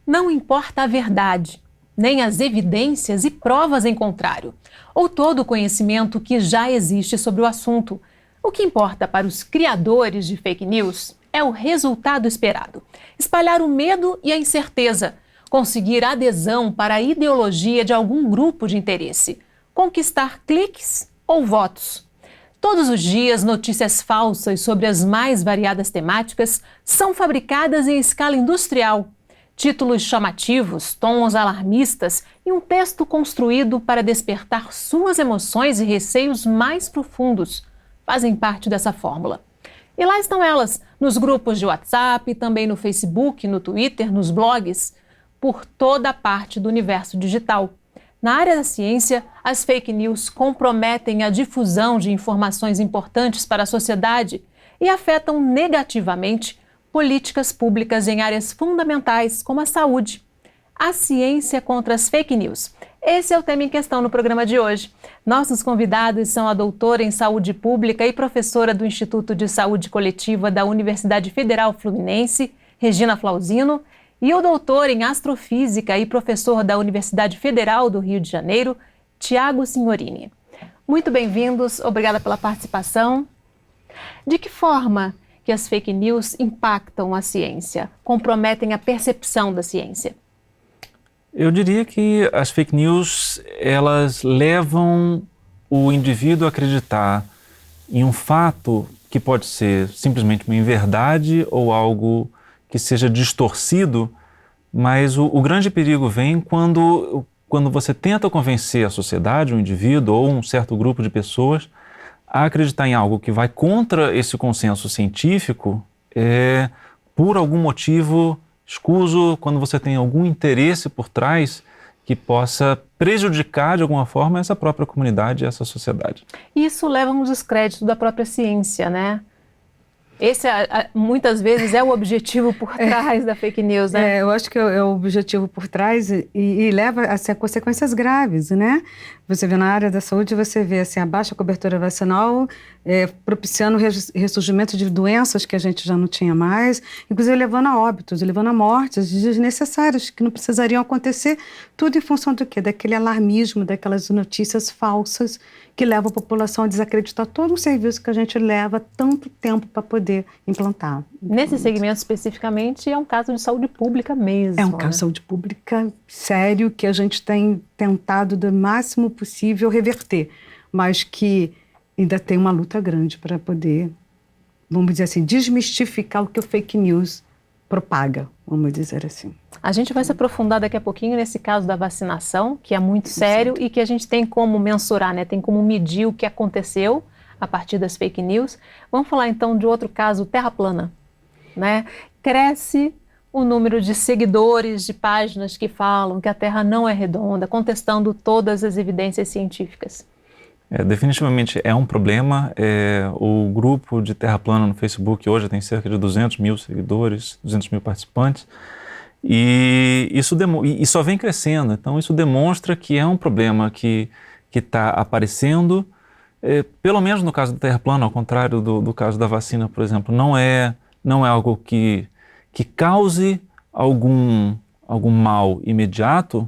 Não importa a verdade, nem as evidências e provas em contrário, ou todo o conhecimento que já existe sobre o assunto. O que importa para os criadores de fake news é o resultado esperado: espalhar o medo e a incerteza, conseguir adesão para a ideologia de algum grupo de interesse, conquistar cliques ou votos. Todos os dias, notícias falsas sobre as mais variadas temáticas são fabricadas em escala industrial. Títulos chamativos, tons alarmistas e um texto construído para despertar suas emoções e receios mais profundos fazem parte dessa fórmula. E lá estão elas, nos grupos de WhatsApp, também no Facebook, no Twitter, nos blogs, por toda a parte do universo digital. Na área da ciência, as fake news comprometem a difusão de informações importantes para a sociedade e afetam negativamente políticas públicas em áreas fundamentais, como a saúde. A ciência contra as fake news. Esse é o tema em questão no programa de hoje. Nossos convidados são a doutora em saúde pública e professora do Instituto de Saúde Coletiva da Universidade Federal Fluminense, Regina Flauzino, e o doutor em astrofísica e professor da Universidade Federal do Rio de Janeiro, Tiago Signorini. Muito bem-vindos, obrigada pela participação. De que forma que as fake news impactam a ciência, comprometem a percepção da ciência? Eu diria que as fake news, elas levam o indivíduo a acreditar em um fato que pode ser simplesmente uma inverdade ou algo que seja distorcido, mas o grande perigo vem quando você tenta convencer a sociedade, um indivíduo ou um certo grupo de pessoas a acreditar em algo que vai contra esse consenso científico, por algum motivo escuso, quando você tem algum interesse por trás que possa prejudicar de alguma forma essa própria comunidade e essa sociedade. Isso leva a um descrédito da própria ciência, né? Esse, muitas vezes, é o objetivo por trás da fake news, né? Eu acho que é o objetivo por trás e leva a consequências graves, né? Você vê na área da saúde, você vê assim, a baixa cobertura vacinal propiciando o ressurgimento de doenças que a gente já não tinha mais, inclusive levando a óbitos, levando a mortes desnecessárias, que não precisariam acontecer, tudo em função do quê? Daquele alarmismo, daquelas notícias falsas que levam a população a desacreditar todo um serviço que a gente leva tanto tempo para poder implantar. Nesse segmento especificamente é um caso de saúde pública mesmo. É um caso de saúde pública sério que a gente tem tentado do máximo possível reverter, mas que ainda tem uma luta grande para poder, vamos dizer assim, desmistificar o que o fake news propaga, vamos dizer assim. A gente vai se aprofundar daqui a pouquinho nesse caso da vacinação, que é muito sério e que a gente tem como mensurar, né? Tem como medir o que aconteceu a partir das fake news. Vamos falar então de outro caso, Terra plana, né? Cresce o número de seguidores de páginas que falam que a Terra não é redonda, contestando todas as evidências científicas. Definitivamente é um problema. O grupo de Terra Plana no Facebook hoje tem cerca de 200 mil seguidores, 200 mil participantes, e isso só vem crescendo. Então isso demonstra que é um problema que está aparecendo, pelo menos no caso da Terra Plana, ao contrário do caso da vacina, por exemplo, não é algo que cause algum mal imediato,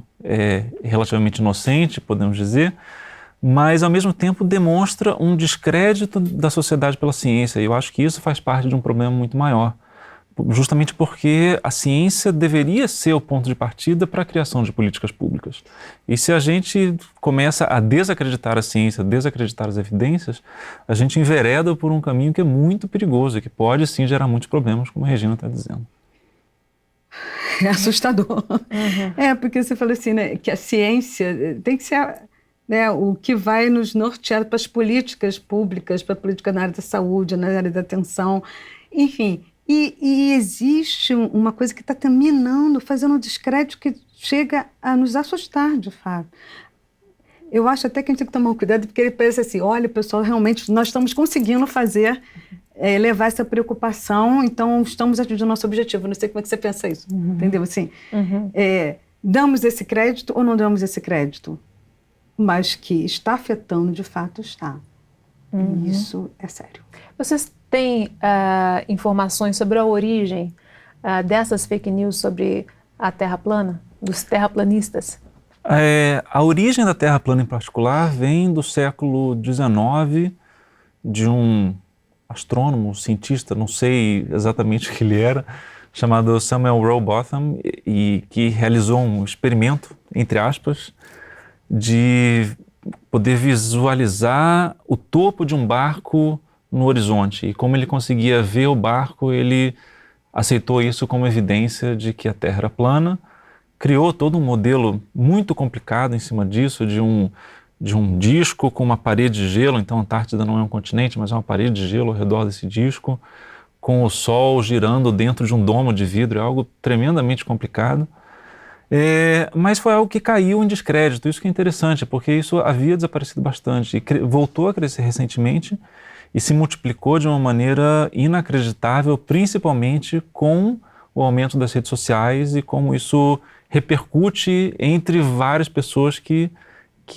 relativamente inocente, podemos dizer, mas ao mesmo tempo demonstra um descrédito da sociedade pela ciência. E eu acho que isso faz parte de um problema muito maior, justamente porque a ciência deveria ser o ponto de partida para a criação de políticas públicas. E se a gente começa a desacreditar a ciência, desacreditar as evidências, a gente envereda por um caminho que é muito perigoso e que pode sim gerar muitos problemas, como a Regina está dizendo. É assustador. Uhum. Porque você falou assim, né, que a ciência tem que ser o que vai nos nortear para as políticas públicas, para a política na área da saúde, na área da atenção, enfim. E existe uma coisa que está terminando, fazendo um descrédito que chega a nos assustar, de fato. Eu acho até que a gente tem que tomar um cuidado, porque ele parece assim, olha, pessoal, realmente nós estamos conseguindo fazer, levar essa preocupação, então estamos atingindo o nosso objetivo. Não sei como é que você pensa isso, entendeu? Assim, damos esse crédito ou não damos esse crédito? Mas que está afetando, de fato está. E isso é sério. Vocês têm informações sobre a origem dessas fake news, sobre a Terra plana, dos terraplanistas? A origem da Terra plana em particular vem do século XIX, de um astrônomo, cientista, não sei exatamente o que ele era, chamado Samuel Rowbotham, e que realizou um experimento, entre aspas, de poder visualizar o topo de um barco no horizonte. E como ele conseguia ver o barco, ele aceitou isso como evidência de que a Terra era plana, criou todo um modelo muito complicado em cima disso, de um disco com uma parede de gelo. Então a Antártida não é um continente, mas é uma parede de gelo ao redor desse disco, com o Sol girando dentro de um domo de vidro. É algo tremendamente complicado. Mas foi algo que caiu em descrédito. Isso que é interessante, porque isso havia desaparecido bastante e voltou a crescer recentemente e se multiplicou de uma maneira inacreditável, principalmente com o aumento das redes sociais e como isso repercute entre várias pessoas que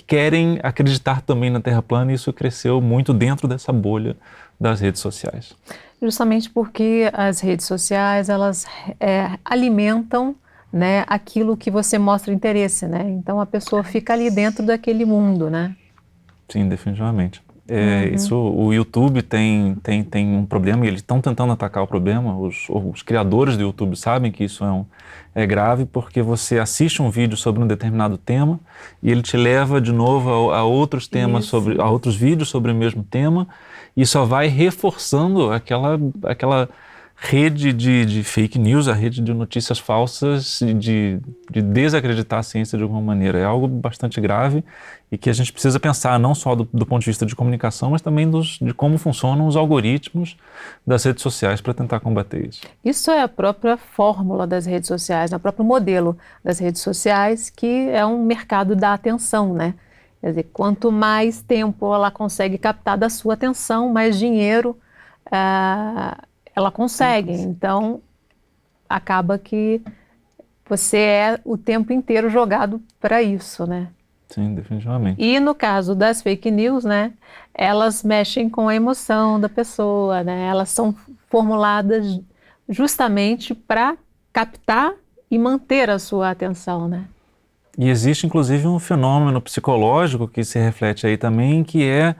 querem acreditar também na Terra plana, e isso cresceu muito dentro dessa bolha das redes sociais. Justamente porque as redes sociais, elas alimentam, né, aquilo que você mostra interesse, né? Então a pessoa fica ali dentro daquele mundo, né? Sim, definitivamente. Isso, o YouTube tem um problema, e eles estão tentando atacar o problema. Os criadores do YouTube sabem que isso é grave, porque você assiste um vídeo sobre um determinado tema e ele te leva de novo a outros temas, a outros vídeos sobre o mesmo tema, e só vai reforçando aquela rede de fake news, a rede de notícias falsas, de desacreditar a ciência de alguma maneira. É algo bastante grave e que a gente precisa pensar não só do ponto de vista de comunicação, mas também de como funcionam os algoritmos das redes sociais para tentar combater isso. Isso é a própria fórmula das redes sociais, o próprio modelo das redes sociais, que é um mercado da atenção, né? Quer dizer, quanto mais tempo ela consegue captar da sua atenção, mais dinheiro ela consegue. Então, acaba que você é o tempo inteiro jogado para isso, né? Sim, definitivamente. E no caso das fake news, né, elas mexem com a emoção da pessoa, né? Elas são formuladas justamente para captar e manter a sua atenção, né? E existe, inclusive, um fenômeno psicológico que se reflete aí também, que é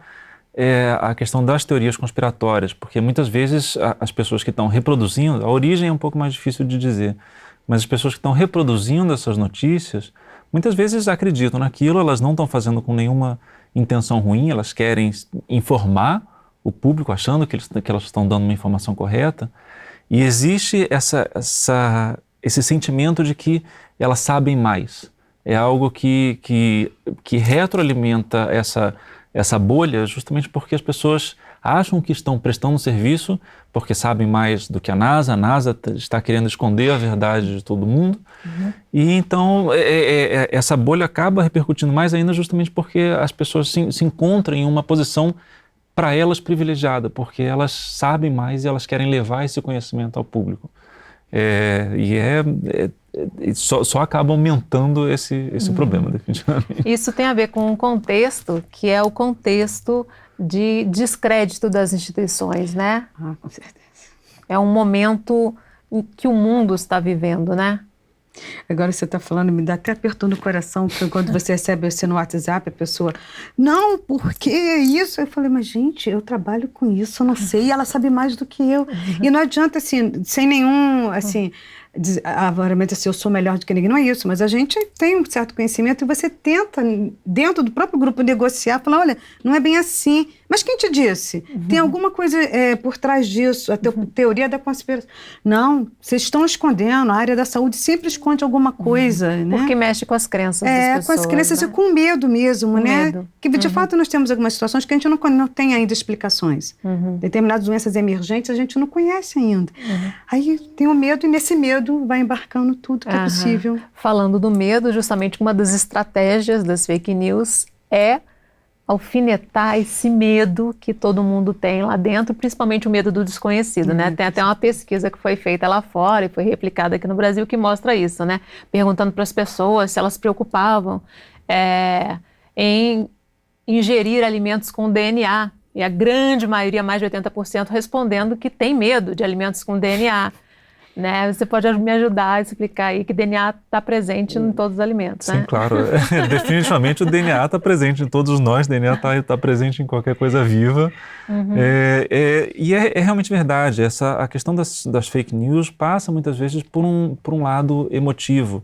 a questão das teorias conspiratórias, porque muitas vezes as pessoas que estão reproduzindo, a origem é um pouco mais difícil de dizer, mas as pessoas que estão reproduzindo essas notícias, muitas vezes acreditam naquilo, elas não estão fazendo com nenhuma intenção ruim, elas querem informar o público achando que elas estão dando uma informação correta, e existe esse sentimento de que elas sabem mais. É algo que retroalimenta essa bolha, justamente porque as pessoas acham que estão prestando serviço porque sabem mais do que a NASA está querendo esconder a verdade de todo mundo, e então essa bolha acaba repercutindo mais ainda justamente porque as pessoas se encontram em uma posição para elas privilegiada, porque elas sabem mais e elas querem levar esse conhecimento ao público. Só acaba aumentando esse problema, definitivamente. Isso tem a ver com um contexto que é o contexto de descrédito das instituições, né? Com certeza. É um momento em que o mundo está vivendo, né? Agora você está falando, me dá até apertou no coração, porque quando você recebe assim no WhatsApp, a pessoa, não, por que isso? Eu falei, mas gente, eu trabalho com isso, eu não sei, e ela sabe mais do que eu. E não adianta, assim, sem nenhum, assim, realmente assim, eu sou melhor do que ninguém, não é isso, mas a gente tem um certo conhecimento e você tenta, dentro do próprio grupo, negociar, falar, olha, não é bem assim. Mas quem te disse? Tem alguma coisa por trás disso, a teoria da conspiração. Não, vocês estão escondendo, a área da saúde sempre esconde alguma coisa, né? Porque mexe com as crenças das pessoas. Com as crenças, né? E com medo mesmo, com né? Medo. Que de fato nós temos algumas situações que a gente não tem ainda explicações. Determinadas doenças emergentes a gente não conhece ainda. Aí tem o medo, e nesse medo vai embarcando tudo que é possível. Falando do medo, justamente uma das estratégias das fake news é alfinetar esse medo que todo mundo tem lá dentro, principalmente o medo do desconhecido, né? Tem até uma pesquisa que foi feita lá fora e foi replicada aqui no Brasil que mostra isso, né? Perguntando para as pessoas se elas se preocupavam em ingerir alimentos com DNA. E a grande maioria, mais de 80%, respondendo que tem medo de alimentos com DNA. Né? Você pode me ajudar a explicar aí que DNA está presente em todos os alimentos, né? Sim, claro. Definitivamente o DNA está presente em todos nós, o DNA está presente em qualquer coisa viva. E é realmente verdade, a questão das fake news passa muitas vezes por um lado emotivo.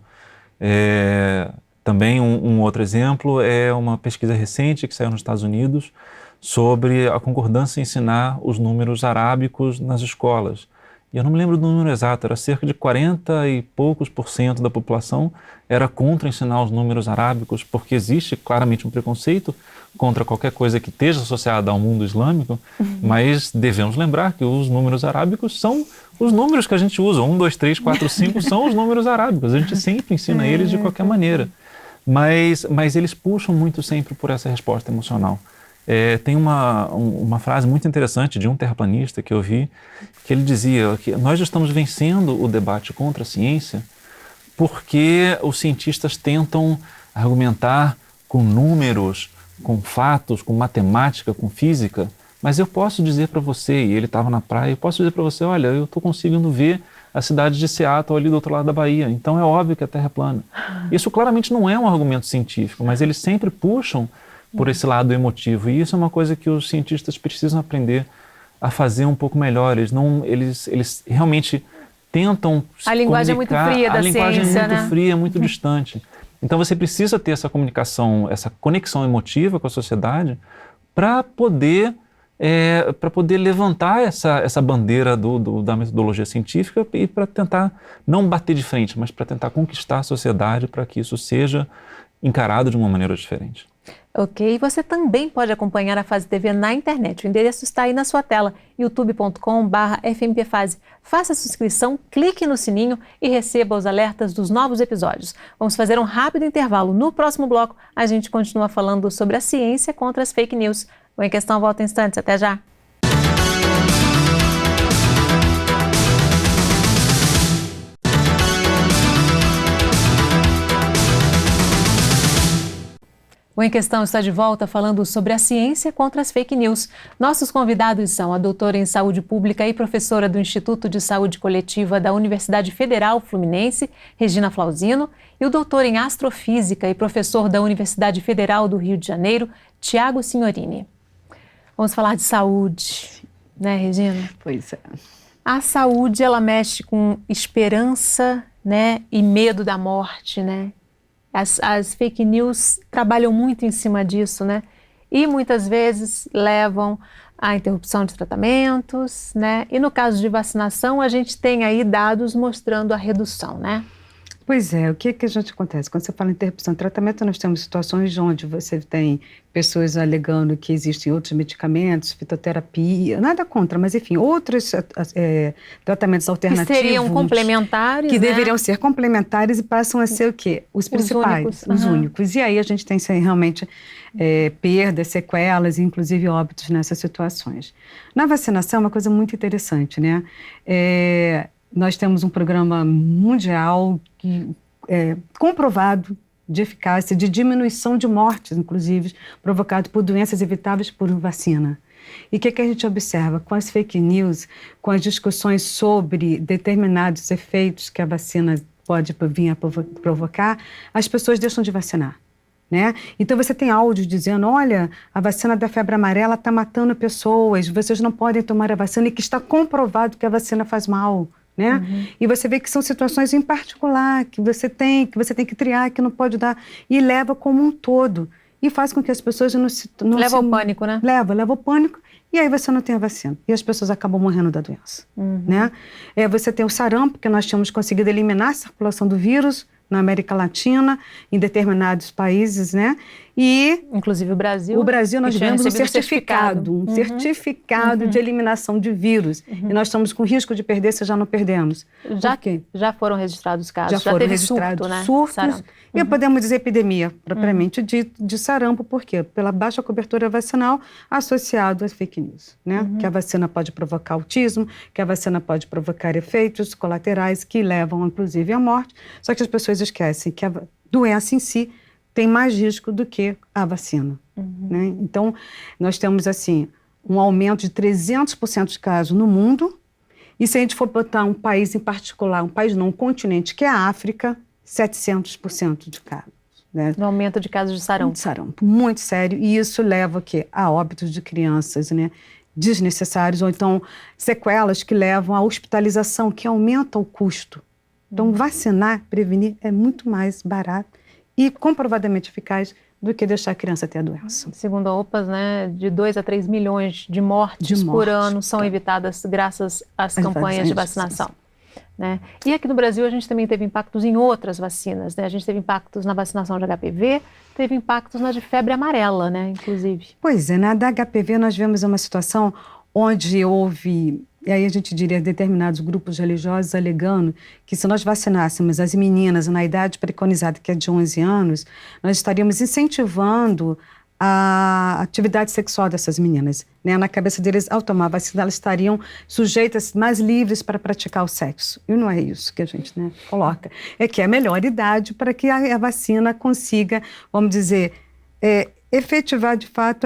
Também um outro exemplo é uma pesquisa recente que saiu nos Estados Unidos sobre a concordância em ensinar os números arábicos nas escolas. E eu não me lembro do número exato, era cerca de 40 e poucos % da população era contra ensinar os números arábicos, porque existe claramente um preconceito contra qualquer coisa que esteja associada ao mundo islâmico, mas devemos lembrar que os números arábicos são os números que a gente usa, 1, 2, 3, 4, 5 são os números arábicos, a gente sempre ensina eles de qualquer maneira, mas eles puxam muito sempre por essa resposta emocional. Tem uma frase muito interessante de um terraplanista que eu vi, que ele dizia que nós estamos vencendo o debate contra a ciência porque os cientistas tentam argumentar com números, com fatos, com matemática, com física, mas eu posso dizer para você, e ele estava na praia, eu posso dizer para você, olha, eu estou conseguindo ver a cidade de Seattle ali do outro lado da Bahia, então é óbvio que a Terra é plana. Isso claramente não é um argumento científico, mas eles sempre puxam por esse lado emotivo. E isso é uma coisa que os cientistas precisam aprender a fazer um pouco melhor. Eles realmente tentam se comunicar. A linguagem é muito fria da ciência, né? A linguagem é muito fria, muito distante. Então você precisa ter essa comunicação, essa conexão emotiva com a sociedade para poder levantar essa bandeira da metodologia científica e para tentar não bater de frente, mas para tentar conquistar a sociedade para que isso seja encarado de uma maneira diferente. Ok, você também pode acompanhar a Fase TV na internet. O endereço está aí na sua tela, youtube.com/fmpfase. Faça a sua inscrição, clique no sininho e receba os alertas dos novos episódios. Vamos fazer um rápido intervalo. No próximo bloco, a gente continua falando sobre a ciência contra as fake news. O Em Questão volta em instantes. Até já! O Em Questão está de volta falando sobre a ciência contra as fake news. Nossos convidados são a doutora em saúde pública e professora do Instituto de Saúde Coletiva da Universidade Federal Fluminense, Regina Flauzino, e o doutor em astrofísica e professor da Universidade Federal do Rio de Janeiro, Tiago Signorini. Vamos falar de saúde, né, Regina? Pois é. A saúde, ela mexe com esperança, né, e medo da morte, né? As fake news trabalham muito em cima disso, né? E muitas vezes levam à interrupção de tratamentos, né? E no caso de vacinação, a gente tem aí dados mostrando a redução, né? Pois é, o que a gente acontece? Quando você fala em interrupção de tratamento, nós temos situações onde você tem pessoas alegando que existem outros medicamentos, fitoterapia, nada contra, mas enfim, outros tratamentos alternativos. Que seriam complementares, que né? deveriam ser complementares e passam a ser o quê? Os principais, os únicos. E aí a gente tem realmente perdas, sequelas, inclusive óbitos nessas situações. Na vacinação é uma coisa muito interessante, né? Nós temos um programa mundial comprovado de eficácia, de diminuição de mortes, inclusive, provocado por doenças evitáveis por vacina. E o que a gente observa? Com as fake news, com as discussões sobre determinados efeitos que a vacina pode vir a provocar, as pessoas deixam de vacinar, né? Então você tem áudios dizendo, olha, a vacina da febre amarela está matando pessoas, vocês não podem tomar a vacina, e que está comprovado que a vacina faz mal. Né? Uhum. E você vê que são situações em particular que você tem que triar, que não pode dar, e leva como um todo, e faz com que as pessoas não leva ao pânico, né? Leva ao pânico, e aí você não tem a vacina, e as pessoas acabam morrendo da doença. Uhum. Né? Você tem o sarampo, que nós tínhamos conseguido eliminar a circulação do vírus na América Latina, em determinados países, né? E inclusive o Brasil. O Brasil nós tivemos um certificado de eliminação de vírus. E nós estamos com risco de perder se já não perdemos. Já foram registrados casos. Já foram registrados surtos. E podemos dizer epidemia, propriamente de sarampo. Por quê? Pela baixa cobertura vacinal associado às fake news, né? Que a vacina pode provocar autismo, que a vacina pode provocar efeitos colaterais que levam, inclusive, à morte. Só que as pessoas esquecem que a doença em si tem mais risco do que a vacina. Né? Então, nós temos, assim, um aumento de 300% de casos no mundo E se a gente for botar um país em particular, um continente, que é a África, 700% de casos. Né? No aumento de casos de sarampo. De sarampo, muito sério. E isso leva o quê? A óbitos de crianças, né? Desnecessários, ou então sequelas que levam à hospitalização, que aumenta o custo. Então, vacinar, prevenir, é muito mais barato e comprovadamente eficaz do que deixar a criança ter a doença. Segundo a OPAS, né, de 2 a 3 milhões de mortes por ano são evitadas graças às campanhas de vacinação. Né? E aqui no Brasil a gente também teve impactos em outras vacinas, né? A gente teve impactos na vacinação de HPV, teve impactos na de febre amarela, né, inclusive. Pois é, na da HPV nós vemos uma situação onde houve, e aí a gente diria determinados grupos religiosos alegando que se nós vacinássemos as meninas na idade preconizada, que é de 11 anos, nós estaríamos incentivando a atividade sexual dessas meninas. Né? Na cabeça deles, ao tomar a vacina, elas estariam sujeitas, mais livres para praticar o sexo. E não é isso que a gente, né, coloca. É que é a melhor idade para que a vacina consiga, vamos dizer, efetivar de fato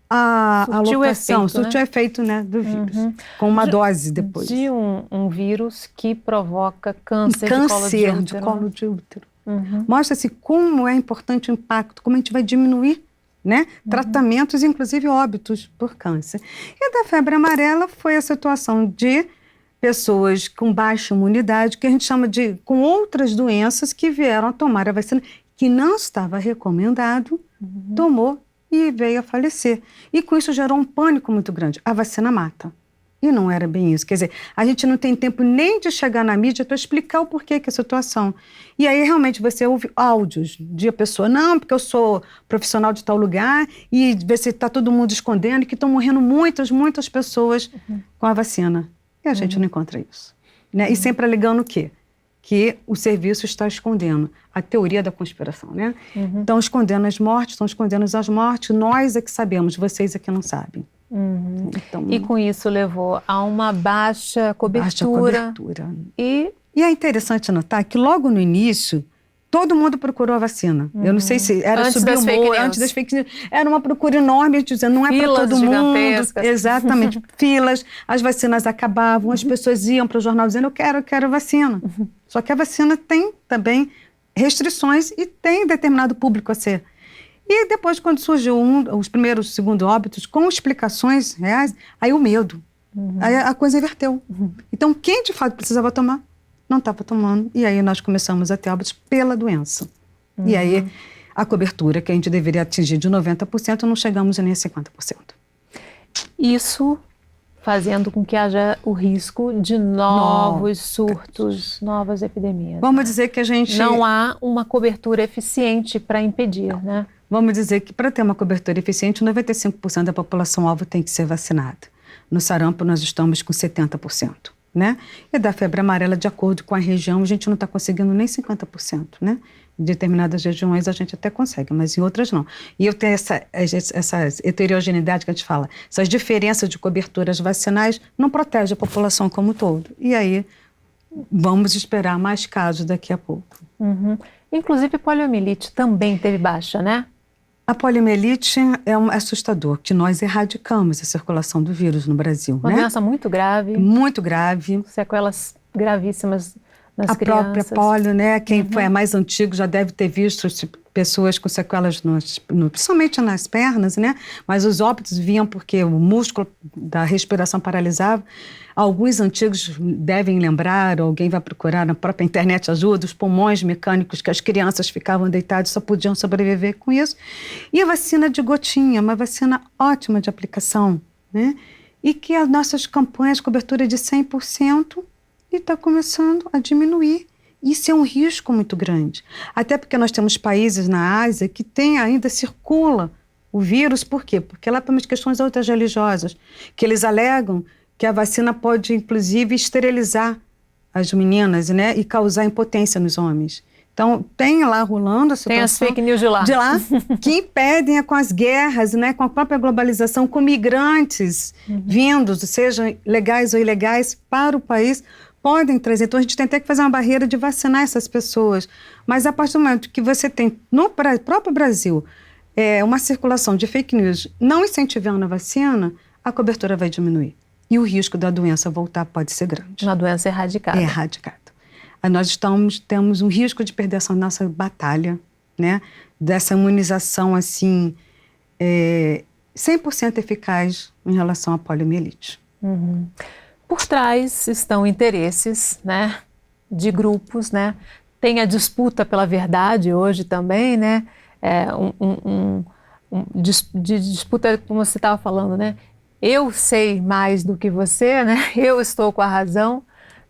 a alocação, surtir o efeito, né, do vírus, com uma dose depois. De um vírus que provoca câncer de colo de útero. Mostra-se como é importante o impacto, como a gente vai diminuir, né, tratamentos, inclusive óbitos por câncer. E da febre amarela foi a situação de pessoas com baixa imunidade, que a gente chama de com outras doenças que vieram a tomar a vacina, que não estava recomendado, tomou e veio a falecer. E com isso gerou um pânico muito grande. A vacina mata. E não era bem isso. Quer dizer, a gente não tem tempo nem de chegar na mídia para explicar o porquê que é a situação. E aí, realmente, você ouve áudios de a pessoa, não, porque eu sou profissional de tal lugar, e você está todo mundo escondendo, que estão morrendo muitas pessoas com a vacina. E a gente não encontra isso. Né? E sempre alegando o quê? Que o serviço está escondendo. A teoria da conspiração, né? Estão escondendo as mortes, estão escondendo as mortes, nós é que sabemos, vocês é que não sabem. Então, e com isso levou a uma baixa cobertura. E é interessante notar que logo no início, todo mundo procurou a vacina. Eu não sei se era antes das fake news. Era uma procura enorme, dizendo, não é para todo mundo. Exatamente. Filas, as vacinas acabavam, as pessoas iam para o jornal dizendo, eu quero a vacina. Só que a vacina tem também restrições e tem determinado público a ser. E depois, quando surgiu os primeiros, segundo óbitos, com explicações reais, aí o medo. Aí a coisa inverteu. Então, quem de fato precisava tomar, não estava tomando. E aí nós começamos a ter óbitos pela doença. E aí a cobertura que a gente deveria atingir de 90%, não chegamos nem a 50%. Isso fazendo com que haja o risco de novos surtos, novas epidemias. Vamos dizer que a gente... Não há uma cobertura eficiente para impedir, né? Vamos dizer que para ter uma cobertura eficiente, 95% da população-alvo tem que ser vacinada. No sarampo, nós estamos com 70%. Né? E da febre amarela, de acordo com a região, a gente não está conseguindo nem 50%. Né? Em determinadas regiões a gente até consegue, mas em outras não. E eu tenho essa heterogeneidade que a gente fala, essas diferenças de coberturas vacinais não protegem a população como um todo. E aí vamos esperar mais casos daqui a pouco. Inclusive poliomielite também teve baixa, né? A poliomielite é assustador, que nós erradicamos a circulação do vírus no Brasil. Uma doença muito grave. Muito grave. Sequelas gravíssimas nas crianças. A própria polio, né? Quem foi mais antigo já deve ter visto pessoas com sequelas, principalmente nas pernas, né? Mas os óbitos vinham porque o músculo da respiração paralisava. Alguns antigos devem lembrar, ou alguém vai procurar na própria internet ajuda, os pulmões mecânicos que as crianças ficavam deitadas, só podiam sobreviver com isso. E a vacina de gotinha, uma vacina ótima de aplicação, né? E que as nossas campanhas, cobertura de 100%, e está começando a diminuir. Isso é um risco muito grande. Até porque nós temos países na Ásia que ainda circula o vírus. Por quê? Porque lá temos questões outras religiosas, que eles alegam que a vacina pode, inclusive, esterilizar as meninas, né, e causar impotência nos homens. Então, tem lá rolando a situação... Tem as fake news de lá. Que impedem com as guerras, né, com a própria globalização, com migrantes vindos, sejam legais ou ilegais, para o país, podem trazer. Então, a gente tem até que fazer uma barreira de vacinar essas pessoas. Mas, a partir do momento que você tem, no próprio Brasil, uma circulação de fake news não incentivando a vacina, a cobertura vai diminuir. e o risco da doença voltar pode ser grande. Uma doença erradicada. É erradicada. Nós temos um risco de perder essa nossa batalha, né? Dessa imunização, assim, 100% eficaz em relação à poliomielite. Uhum. Por trás estão interesses, né, de grupos, né? Tem a disputa pela verdade hoje também, né? Disputa, como você estava falando, né? Eu sei mais do que você, né? Eu estou com a razão,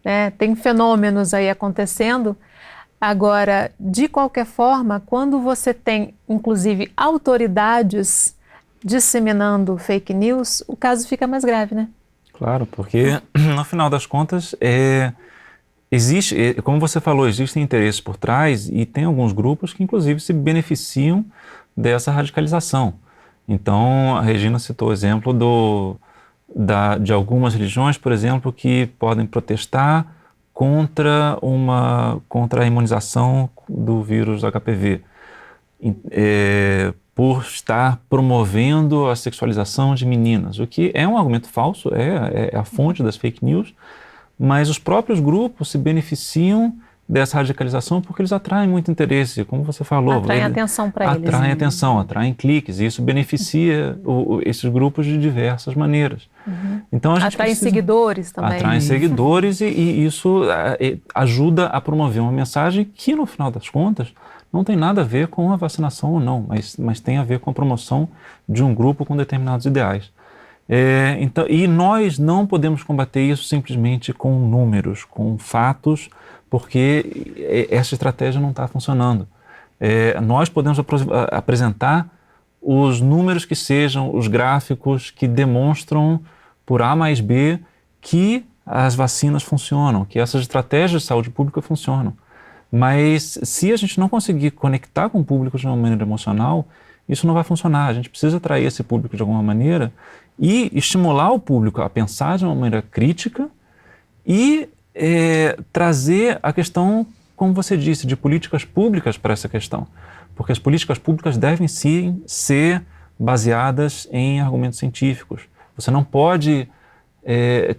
né? Tem fenômenos aí acontecendo. Agora, de qualquer forma, quando você tem, inclusive, autoridades disseminando fake news, o caso fica mais grave, né? Claro, porque no final das contas, existe, como você falou, existem interesses por trás e tem alguns grupos que inclusive se beneficiam dessa radicalização. Então, a Regina citou o exemplo de algumas religiões, por exemplo, que podem protestar contra a imunização do vírus HPV. Por estar promovendo a sexualização de meninas, o que é um argumento falso, é a fonte das fake news, mas os próprios grupos se beneficiam dessa radicalização porque eles atraem muito interesse, como você falou. Atraem atenção para eles. Atraem atenção, atraem cliques, e isso beneficia esses grupos de diversas maneiras. Uhum. Então, a gente atraem seguidores também. Atraem seguidores e isso ajuda a promover uma mensagem que, no final das contas, não tem nada a ver com a vacinação ou não, mas tem a ver com a promoção de um grupo com determinados ideais. Então, e nós não podemos combater isso simplesmente com números, com fatos, porque essa estratégia não está funcionando. Nós podemos apresentar os números que sejam, os gráficos que demonstram por A mais B que as vacinas funcionam, que essas estratégias de saúde pública funcionam. Mas se a gente não conseguir conectar com o público de uma maneira emocional, isso não vai funcionar. A gente precisa atrair esse público de alguma maneira e estimular o público a pensar de uma maneira crítica e trazer a questão, como você disse, de políticas públicas para essa questão. Porque as políticas públicas devem sim ser baseadas em argumentos científicos. Você não pode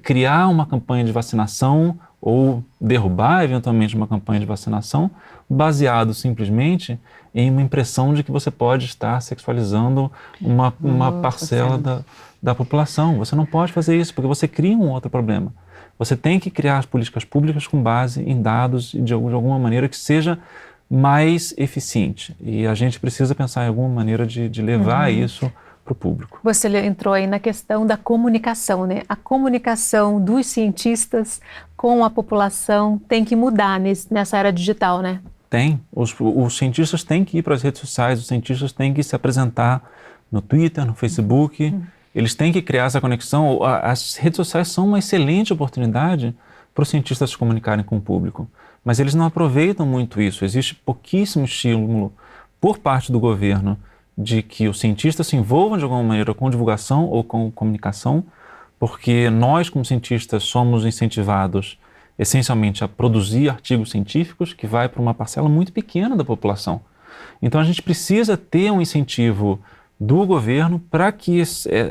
criar uma campanha de vacinação ou derrubar eventualmente uma campanha de vacinação baseado simplesmente em uma impressão de que você pode estar sexualizando uma parcela da população. Você não pode fazer isso porque você cria um outro problema. Você tem que criar as políticas públicas com base em dados e de alguma maneira que seja mais eficiente. E a gente precisa pensar em alguma maneira de levar isso para o público. Você entrou aí na questão da comunicação, né? A comunicação dos cientistas com a população tem que mudar nessa era digital, né? Tem. Os cientistas têm que ir para as redes sociais, os cientistas têm que se apresentar no Twitter, no Facebook, eles têm que criar essa conexão. As redes sociais são uma excelente oportunidade para os cientistas se comunicarem com o público, mas eles não aproveitam muito isso. Existe pouquíssimo estímulo por parte do governo de que os cientistas se envolvam de alguma maneira com divulgação ou com comunicação, porque nós, como cientistas, somos incentivados essencialmente a produzir artigos científicos que vai para uma parcela muito pequena da população. Então a gente precisa ter um incentivo do governo para que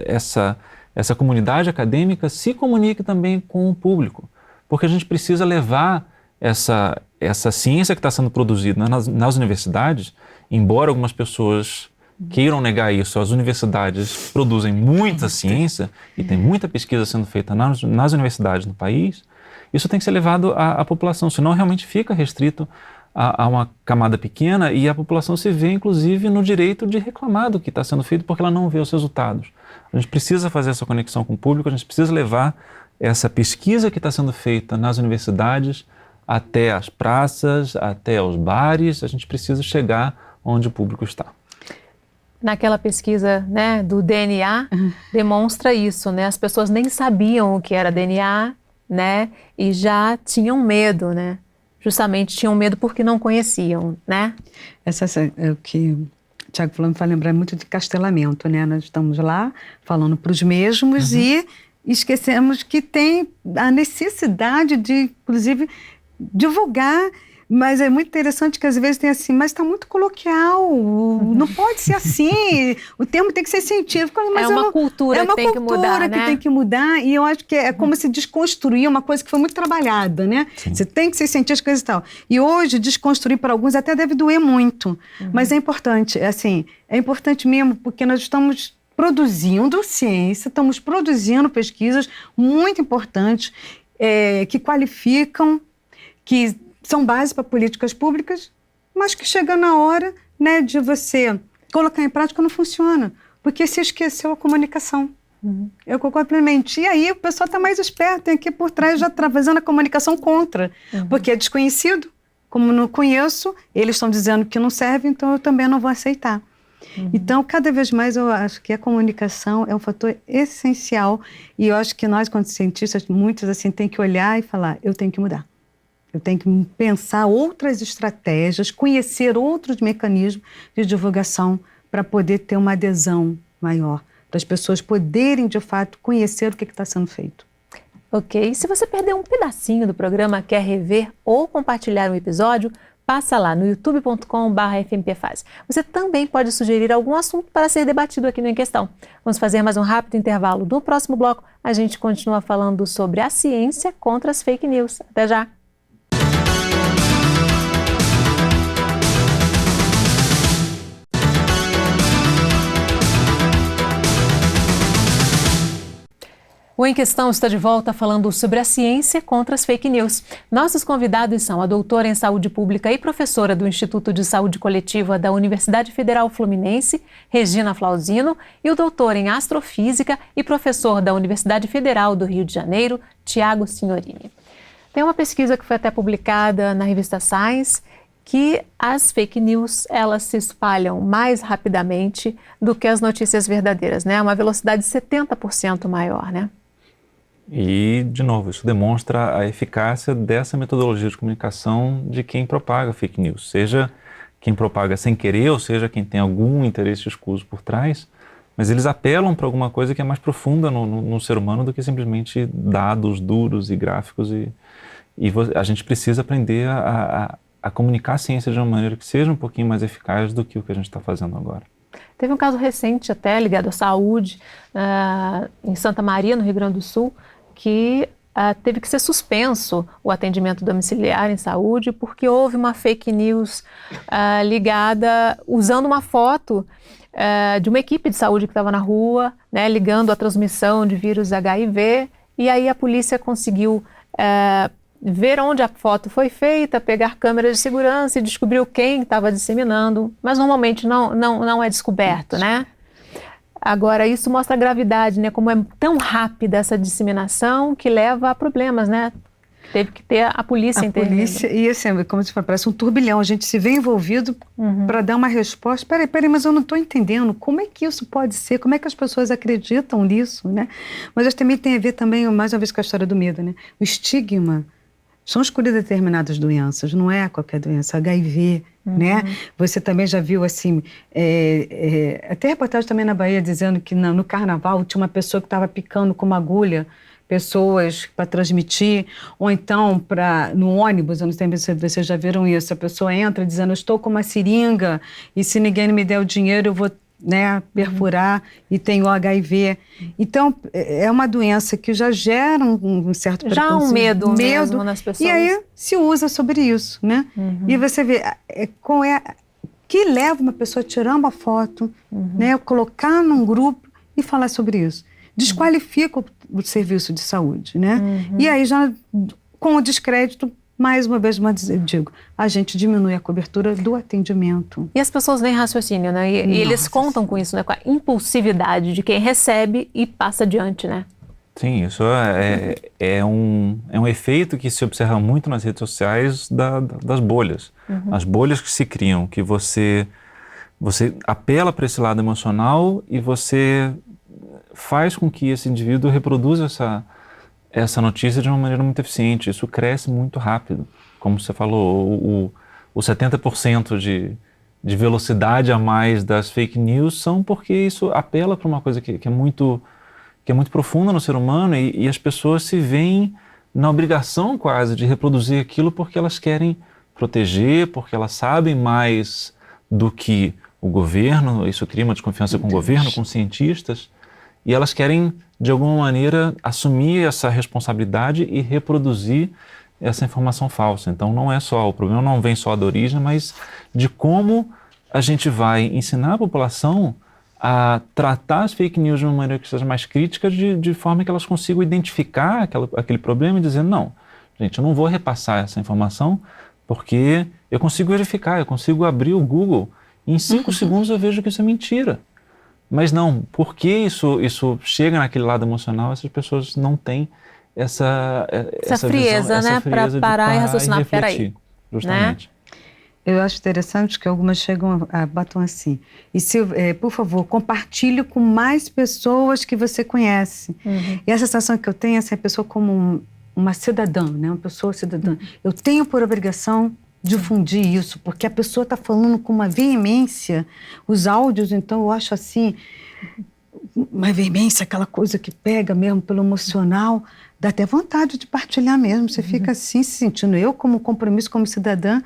essa comunidade acadêmica se comunique também com o público, porque a gente precisa levar essa ciência que está sendo produzida nas universidades, embora algumas pessoas queiram negar isso, as universidades produzem muita ciência e tem muita pesquisa sendo feita nas universidades no país. Isso tem que ser levado à população, senão realmente fica restrito a uma camada pequena e a população se vê, inclusive, no direito de reclamar do que está sendo feito porque ela não vê os resultados. A gente precisa fazer essa conexão com o público, a gente precisa levar essa pesquisa que está sendo feita nas universidades até as praças, até os bares, a gente precisa chegar onde o público está. Naquela pesquisa, né, do DNA, demonstra isso, né? As pessoas nem sabiam o que era DNA, né? E já tinham medo, né? Justamente tinham medo porque não conheciam, né? O que o Tiago falou me faz lembrar muito de castelamento, né? Nós estamos lá falando para os mesmos e esquecemos que tem a necessidade de, inclusive, divulgar Mas é muito interessante que às vezes tem assim, mas está muito coloquial, não pode ser assim, o termo tem que ser científico. Mas cultura que tem que mudar, né? Que tem que mudar, e eu acho que é como se desconstruir uma coisa que foi muito trabalhada, né? Sim. Você tem que ser cientista, coisa e tal. E hoje, desconstruir para alguns até deve doer muito, mas é importante, é importante mesmo, porque nós estamos produzindo ciência, estamos produzindo pesquisas muito importantes, que qualificam, que são base para políticas públicas, mas que chega na hora, né, de você colocar em prática não funciona, porque se esqueceu a comunicação. Eu concordo plenamente. E aí o pessoal está mais esperto, tem aqui por trás já fazendo a comunicação contra, porque é desconhecido, como não conheço, eles estão dizendo que não serve, então eu também não vou aceitar. Então, cada vez mais eu acho que a comunicação é um fator essencial, e eu acho que nós, quando cientistas, muitos assim, tem que olhar e falar, eu tenho que mudar. Eu tenho que pensar outras estratégias, conhecer outros mecanismos de divulgação para poder ter uma adesão maior, para as pessoas poderem, de fato, conhecer o que está sendo feito. Ok, se você perdeu um pedacinho do programa, quer rever ou compartilhar um episódio, passa lá no youtube.com/fmpfase. Você também pode sugerir algum assunto para ser debatido aqui no Em Questão. Vamos fazer mais um rápido intervalo. No próximo bloco, a gente continua falando sobre a ciência contra as fake news. Até já! O Em Questão está de volta falando sobre a ciência contra as fake news. Nossos convidados são a doutora em saúde pública e professora do Instituto de Saúde Coletiva da Universidade Federal Fluminense, Regina Flauzino, e o doutor em astrofísica e professor da Universidade Federal do Rio de Janeiro, Tiago Signorini. Tem uma pesquisa que foi até publicada na revista Science, que as fake news, elas se espalham mais rapidamente do que as notícias verdadeiras, né? Uma velocidade 70% maior, né? E, de novo, isso demonstra a eficácia dessa metodologia de comunicação de quem propaga fake news, seja quem propaga sem querer, ou seja quem tem algum interesse escuso por trás, mas eles apelam para alguma coisa que é mais profunda no ser humano do que simplesmente dados duros e gráficos, e a gente precisa aprender a comunicar a ciência de uma maneira que seja um pouquinho mais eficaz do que o que a gente está fazendo agora. Teve um caso recente até ligado à saúde, em Santa Maria, no Rio Grande do Sul, que teve que ser suspenso o atendimento domiciliar em saúde porque houve uma fake news ligada, usando uma foto de uma equipe de saúde que estava na rua, né, ligando a transmissão de vírus HIV, e aí a polícia conseguiu ver onde a foto foi feita, pegar câmeras de segurança e descobriu quem estava disseminando, mas normalmente não é descoberto, né? Agora, isso mostra a gravidade, né? Como é tão rápida essa disseminação que leva a problemas, né? Teve que ter a polícia intervindo. Polícia, e assim, como você fala, parece um turbilhão, a gente se vê envolvido para dar uma resposta. Peraí, mas eu não estou entendendo, como é que isso pode ser? Como é que as pessoas acreditam nisso, né? Mas isso também tem a ver também, mais uma vez, com a história do medo, né? O estigma. São escolhidas determinadas doenças, não é qualquer doença, HIV, né? Você também já viu, assim, até reportagem também na Bahia dizendo que no carnaval tinha uma pessoa que estava picando com uma agulha pessoas para transmitir, ou então no ônibus, eu não sei se vocês já viram isso, a pessoa entra dizendo, eu estou com uma seringa e se ninguém me der o dinheiro eu vou, né, perfurar e tenho HIV. Então, é uma doença que já gera um certo preconceito. Já um medo mesmo nas pessoas. E aí se usa sobre isso, né? E você vê que leva uma pessoa a tirar uma foto, né, colocar num grupo e falar sobre isso. Desqualifica o serviço de saúde, né? E aí já, com o descrédito, mais uma vez, eu digo, a gente diminui a cobertura do atendimento. E as pessoas nem raciocinam, né? E eles contam com isso, né? Com a impulsividade de quem recebe e passa adiante, né? Sim, isso é um efeito que se observa muito nas redes sociais das bolhas. As bolhas que se criam, que você apela para esse lado emocional e você faz com que esse indivíduo reproduza essa notícia de uma maneira muito eficiente. Isso cresce muito rápido. Como você falou, o 70% de velocidade a mais das fake news são porque isso apela para uma coisa que é muito profunda no ser humano, e as pessoas se veem na obrigação quase de reproduzir aquilo porque elas querem proteger, porque elas sabem mais do que o governo, isso cria uma desconfiança com o governo, com cientistas, e elas querem, de alguma maneira, assumir essa responsabilidade e reproduzir essa informação falsa. Então o problema não vem só da origem, mas de como a gente vai ensinar a população a tratar as fake news de uma maneira que seja mais crítica, de forma que elas consigam identificar aquele problema e dizer, não, gente, eu não vou repassar essa informação porque eu consigo verificar, eu consigo abrir o Google e em 5 segundos eu vejo que isso é mentira. Mas não, porque isso chega naquele lado emocional, essas pessoas não têm essa frieza, visão, né? Para parar e raciocinar, peraí. Justamente. Né? Eu acho interessante que algumas chegam, botam assim, e se, por favor, compartilhe com mais pessoas que você conhece. E essa sensação que eu tenho, essa pessoa como uma cidadã, né? Uma pessoa cidadã. Eu tenho por obrigação difundir isso, porque a pessoa está falando com uma veemência, os áudios, então eu acho assim, uma veemência, aquela coisa que pega mesmo pelo emocional, dá até vontade de partilhar mesmo, você fica assim se sentindo, eu como compromisso, como cidadã,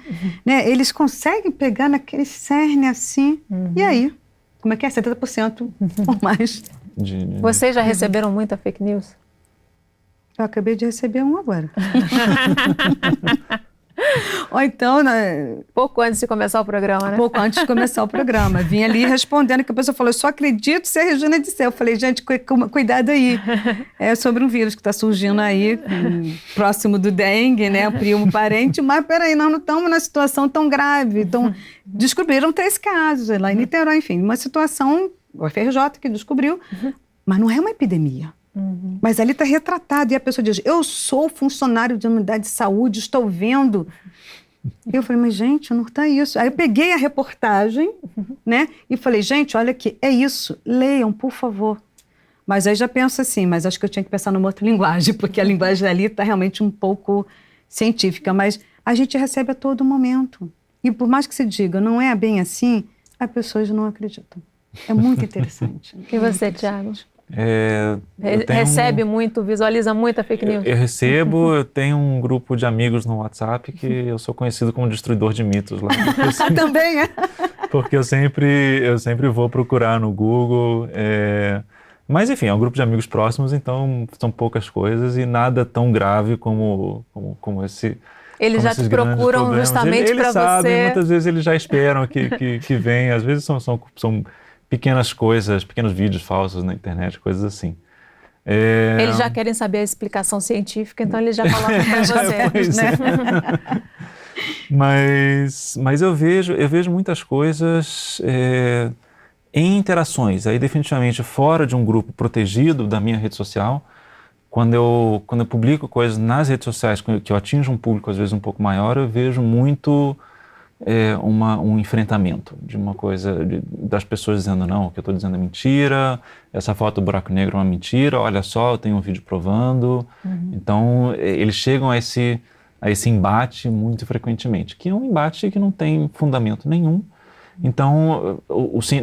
né? Eles conseguem pegar naquele cerne assim, e aí? Como é que é? 70% ou mais. Vocês já receberam muita fake news? Eu acabei de receber um agora. Ou então, né? Pouco antes de começar o programa, né? Pouco antes de começar o programa. Vim ali respondendo, que a pessoa falou, eu só acredito se a Regina disser. Eu falei, gente, cuidado aí. É sobre um vírus que está surgindo aí, próximo do dengue, né? Primo parente, mas peraí, nós não estamos numa situação tão grave. Então, descobriram 3 casos lá em Niterói, enfim, uma situação, o FRJ que descobriu, mas não é uma epidemia. Mas ali está retratado, e a pessoa diz, eu sou funcionário de unidade de saúde, estou vendo. Eu falei, mas gente, não está isso. Aí eu peguei a reportagem, né, e falei, gente, olha aqui, é isso, leiam, por favor. Mas aí já penso assim, mas acho que eu tinha que pensar numa outra linguagem, porque a linguagem ali está realmente um pouco científica, mas a gente recebe a todo momento. E por mais que se diga, não é bem assim, as pessoas não acreditam. É muito interessante. E você, Thiago? Recebe muito, visualiza muita fake news? Eu recebo, eu tenho um grupo de amigos no WhatsApp que eu sou conhecido como destruidor de mitos lá. Também é? Porque eu sempre vou procurar no Google. Mas enfim, é um grupo de amigos próximos, então são poucas coisas e nada tão grave como esse. Eles já te procuram justamente para você. Eles sabem, muitas vezes eles já esperam que venha. Às vezes são pequenas coisas, pequenos vídeos falsos na internet, coisas assim. Eles já querem saber a explicação científica, então eles já colocam para você, né? Mas eu vejo muitas coisas em interações, aí definitivamente fora de um grupo protegido da minha rede social. Quando eu publico coisas nas redes sociais que eu atinjo um público às vezes um pouco maior, eu vejo muito um enfrentamento de uma coisa, das pessoas dizendo, não, o que eu estou dizendo é mentira, essa foto do buraco negro é uma mentira, olha só, eu tenho um vídeo provando. Então, eles chegam a esse embate muito frequentemente, que é um embate que não tem fundamento nenhum. Então,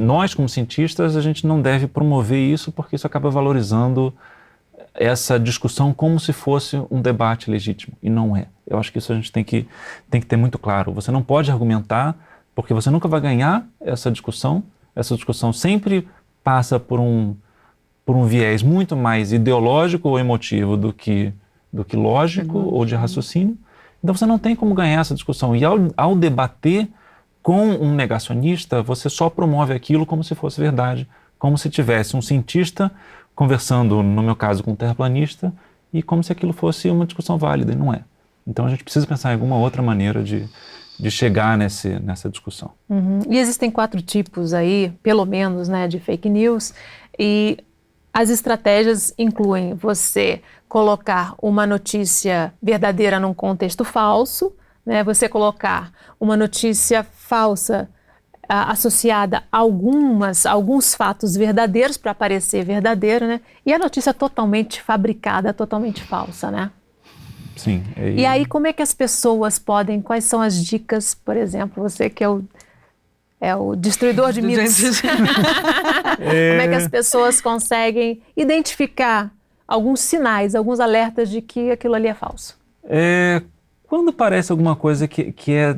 nós como cientistas, a gente não deve promover isso, porque isso acaba valorizando essa discussão como se fosse um debate legítimo, e não é. Eu acho que isso a gente tem que ter muito claro. Você não pode argumentar, porque você nunca vai ganhar essa discussão. Essa discussão sempre passa por um viés muito mais ideológico ou emotivo do que lógico ou de raciocínio. Então você não tem como ganhar essa discussão. E ao debater com um negacionista, você só promove aquilo como se fosse verdade, como se tivesse um cientista conversando, no meu caso, com um terraplanista, e como se aquilo fosse uma discussão válida, e não é. Então a gente precisa pensar em alguma outra maneira de chegar nessa discussão. E existem 4 tipos aí, pelo menos, né, de fake news, e as estratégias incluem você colocar uma notícia verdadeira num contexto falso, né, você colocar uma notícia falsa associada a alguns fatos verdadeiros para parecer verdadeiro, né? E a notícia totalmente fabricada, totalmente falsa, né? Sim. E aí, como é que as pessoas podem, quais são as dicas, por exemplo, você que é o destruidor de mitos, como é que as pessoas conseguem identificar alguns sinais, alguns alertas de que aquilo ali é falso? quando parece alguma coisa que é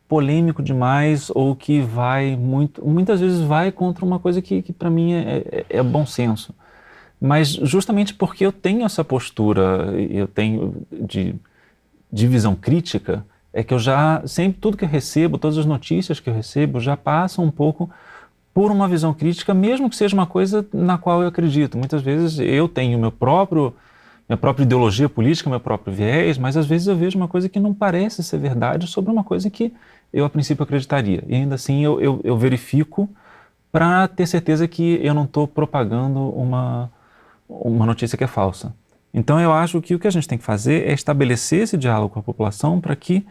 polêmico demais ou que vai muitas vezes vai contra uma coisa que para mim é bom senso. Mas justamente porque eu tenho essa postura, eu tenho de visão crítica, é que eu já, sempre, tudo que eu recebo, todas as notícias que eu recebo, já passam um pouco por uma visão crítica, mesmo que seja uma coisa na qual eu acredito. Muitas vezes eu tenho minha própria ideologia política, meu próprio viés, mas às vezes eu vejo uma coisa que não parece ser verdade sobre uma coisa que eu, a princípio, acreditaria. E ainda assim eu verifico para ter certeza que eu não estou propagando uma notícia que é falsa. Então eu acho que o que a gente tem que fazer é estabelecer esse diálogo com a população para que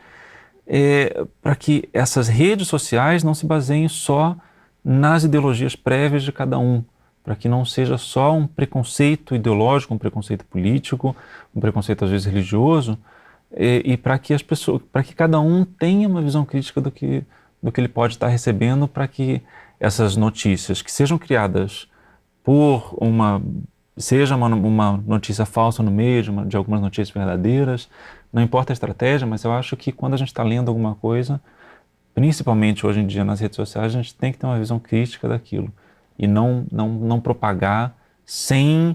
essas redes sociais não se baseiem só nas ideologias prévias de cada um, para que não seja só um preconceito ideológico, um preconceito político, um preconceito às vezes religioso, e para que as pessoas, para que cada um tenha uma visão crítica do que ele pode estar recebendo, para que essas notícias que sejam criadas por seja uma notícia falsa no meio de algumas notícias verdadeiras, não importa a estratégia, mas eu acho que quando a gente está lendo alguma coisa, principalmente hoje em dia nas redes sociais, a gente tem que ter uma visão crítica daquilo e não propagar sem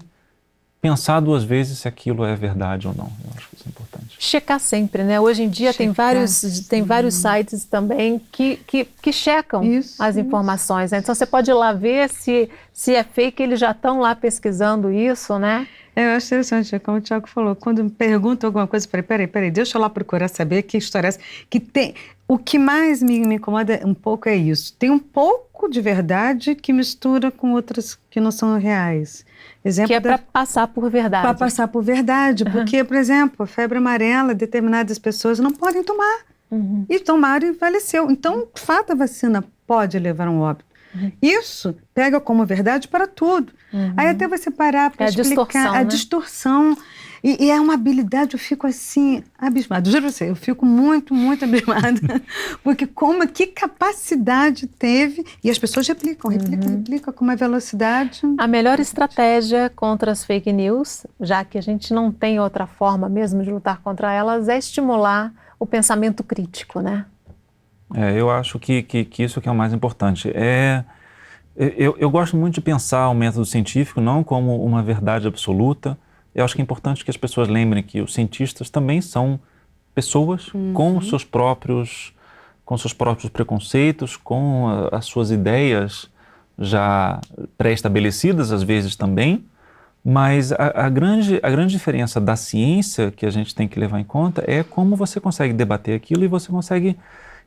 pensar duas vezes se aquilo é verdade ou não. Eu acho que isso é importante. Checar sempre, né? Hoje em dia tem vários sites também que checam as informações, né? Então você pode ir lá ver se é fake, eles já estão lá pesquisando isso, né? Eu acho interessante, como o Tiago falou, quando me perguntam alguma coisa, eu falei, peraí, deixa eu lá procurar saber que história é essa. O que mais me incomoda um pouco é isso. Tem um pouco de verdade que mistura com outras que não são reais. Exemplo que é para passar por verdade. Para passar por verdade, porque, por exemplo, a febre amarela, determinadas pessoas não podem tomar. E tomaram e faleceu. Então, de fato, a vacina pode levar a um óbito. Isso pega como verdade para tudo. Aí até você parar para explicar a distorção. E é uma habilidade, eu fico assim, abismada. Juro pra você, eu fico muito, muito abismada. Porque que capacidade teve. E as pessoas replicam com uma velocidade. A melhor estratégia contra as fake news, já que a gente não tem outra forma mesmo de lutar contra elas, é estimular o pensamento crítico, né? Eu acho que isso que é o mais importante. Eu gosto muito de pensar o método científico não como uma verdade absoluta. Eu acho que é importante que as pessoas lembrem que os cientistas também são pessoas com os seus próprios preconceitos, com as suas ideias já pré-estabelecidas, às vezes também, mas a grande diferença da ciência que a gente tem que levar em conta é como você consegue debater aquilo e você consegue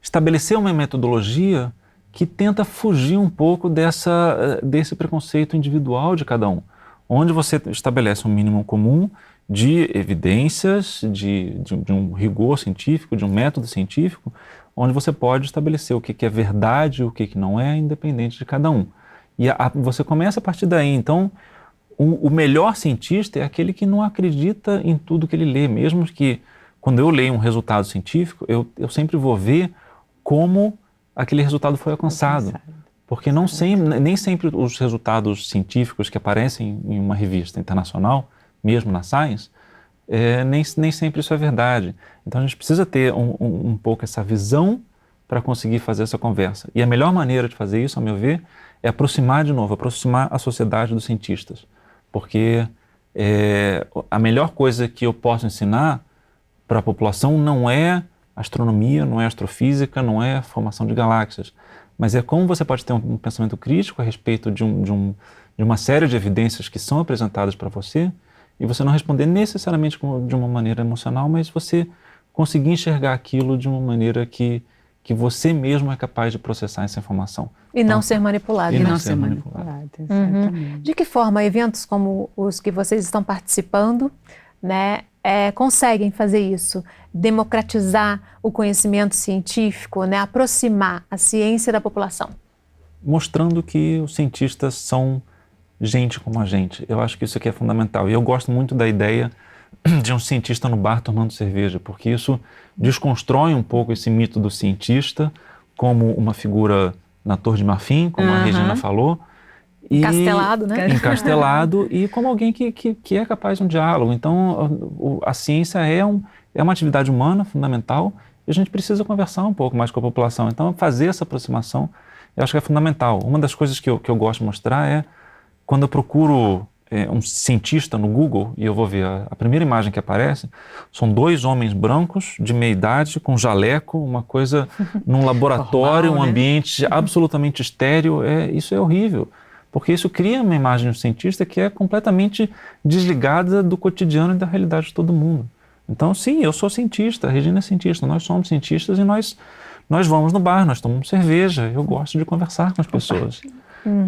estabelecer uma metodologia que tenta fugir um pouco desse preconceito individual de cada um, onde você estabelece um mínimo comum de evidências, de um rigor científico, de um método científico, onde você pode estabelecer o que é verdade e o que não é, independente de cada um. E você começa a partir daí. Então, o melhor cientista é aquele que não acredita em tudo que ele lê, mesmo que quando eu leio um resultado científico, eu sempre vou ver como aquele resultado foi alcançado. Porque nem sempre os resultados científicos que aparecem em uma revista internacional, mesmo na Science, nem sempre isso é verdade. Então a gente precisa ter um pouco essa visão para conseguir fazer essa conversa. E a melhor maneira de fazer isso, ao meu ver, é aproximar a sociedade dos cientistas. Porque a melhor coisa que eu posso ensinar para a população não é astronomia, não é astrofísica, não é formação de galáxias, mas é como você pode ter um pensamento crítico a respeito de uma série de evidências que são apresentadas para você e você não responder necessariamente de uma maneira emocional, mas você conseguir enxergar aquilo de uma maneira que você mesmo é capaz de processar essa informação. E não ser manipulado. E não ser manipulado, exatamente. De que forma eventos como os que vocês estão participando, né, conseguem fazer isso? Democratizar o conhecimento científico, né, aproximar a ciência da população? Mostrando que os cientistas são gente como a gente. Eu acho que isso aqui é fundamental. E eu gosto muito da ideia de um cientista no bar tomando cerveja, porque isso desconstrói um pouco esse mito do cientista como uma figura na Torre de Marfim, como a Regina falou, Encastelado, né? Encastelado e como alguém que é capaz de um diálogo. Então, a ciência é uma atividade humana fundamental e a gente precisa conversar um pouco mais com a população. Então, fazer essa aproximação, eu acho que é fundamental. Uma das coisas que eu gosto de mostrar é quando eu procuro um cientista no Google e eu vou ver a primeira imagem que aparece, são 2 homens brancos de meia idade com jaleco, uma coisa num laboratório, Formal, um né? ambiente absolutamente estéril. Isso é horrível, porque isso cria uma imagem de cientista que é completamente desligada do cotidiano e da realidade de todo mundo. Então, sim, eu sou cientista, a Regina é cientista, nós somos cientistas e nós vamos no bar, nós tomamos cerveja, eu gosto de conversar com as pessoas.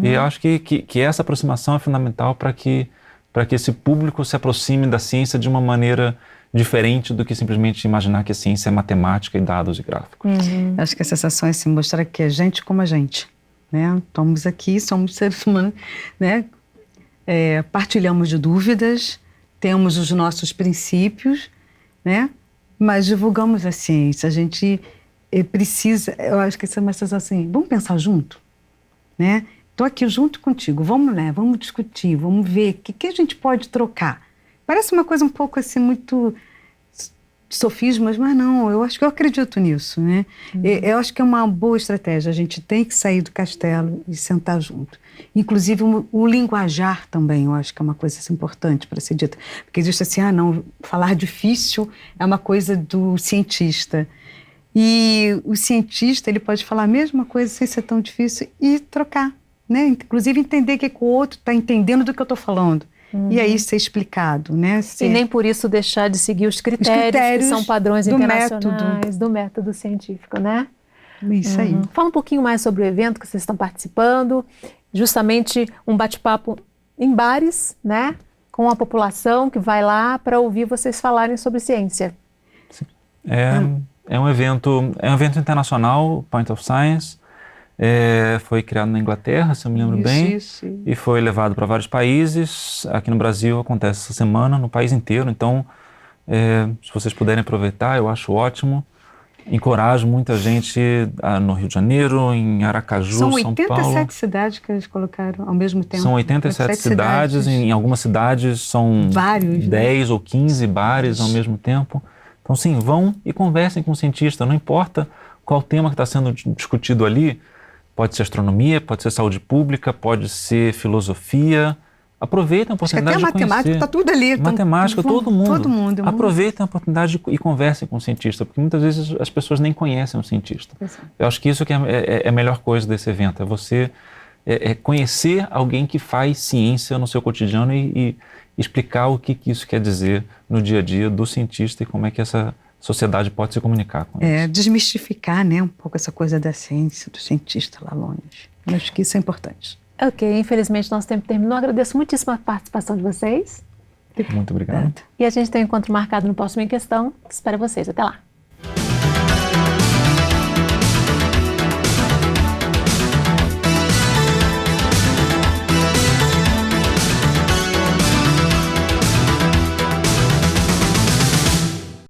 E eu acho que essa aproximação é fundamental para que esse público se aproxime da ciência de uma maneira diferente do que simplesmente imaginar que a ciência é matemática e dados e gráficos. Acho que a sensação é se mostrar que é gente como a gente, né? Estamos aqui, somos seres humanos, né? Partilhamos de dúvidas, temos os nossos princípios, né? Mas divulgamos a ciência. A gente precisa, eu acho que essa é uma sensação assim, vamos pensar junto, né? Estou aqui junto contigo, vamos lá, vamos discutir, vamos ver o que a gente pode trocar. Parece uma coisa um pouco assim, muito sofismas, mas não, eu acho que eu acredito nisso, né? Eu acho que é uma boa estratégia, a gente tem que sair do castelo e sentar junto. Inclusive o linguajar também, eu acho que é uma coisa assim, importante para ser dita. Porque existe assim, não, falar difícil é uma coisa do cientista. E o cientista, ele pode falar a mesma coisa sem ser tão difícil e trocar, né? Inclusive entender que o outro está entendendo do que eu estou falando. E aí ser explicado, né? E nem por isso deixar de seguir os critérios que são padrões internacionais do método científico, né? Isso aí. Fala um pouquinho mais sobre o evento que vocês estão participando, justamente um bate-papo em bares, né? Com a população que vai lá para ouvir vocês falarem sobre ciência. Sim. É um evento internacional, Point of Science. Foi criado na Inglaterra, se eu me lembro bem, e foi levado para vários países. Aqui no Brasil acontece essa semana, no país inteiro. Então, se vocês puderem aproveitar, eu acho ótimo. Encorajo muita gente no Rio de Janeiro, em Aracaju, São Paulo. São 87 cidades que eles colocaram ao mesmo tempo. São 87 cidades, em algumas cidades são vários, 10 ou 15 bares ao mesmo tempo. Então, sim, vão e conversem com o cientista, não importa qual tema que está sendo discutido ali. Pode ser astronomia, pode ser saúde pública, pode ser filosofia. Aproveitem a oportunidade de conhecer. Até matemática, está tudo ali. Matemática, todo mundo. Aproveitem a oportunidade e conversem com o cientista, porque muitas vezes as pessoas nem conhecem o cientista. Eu acho que isso que é a melhor coisa desse evento, é você conhecer alguém que faz ciência no seu cotidiano e explicar o que isso quer dizer no dia a dia do cientista e como é que essa sociedade pode se comunicar com isso. Desmistificar, né, um pouco essa coisa da ciência, do cientista lá longe. Eu acho que isso é importante. Ok, infelizmente nosso tempo terminou. Agradeço muitíssimo a participação de vocês. Muito obrigado. E a gente tem um encontro marcado no Próximo em Questão. Espero vocês. Até lá.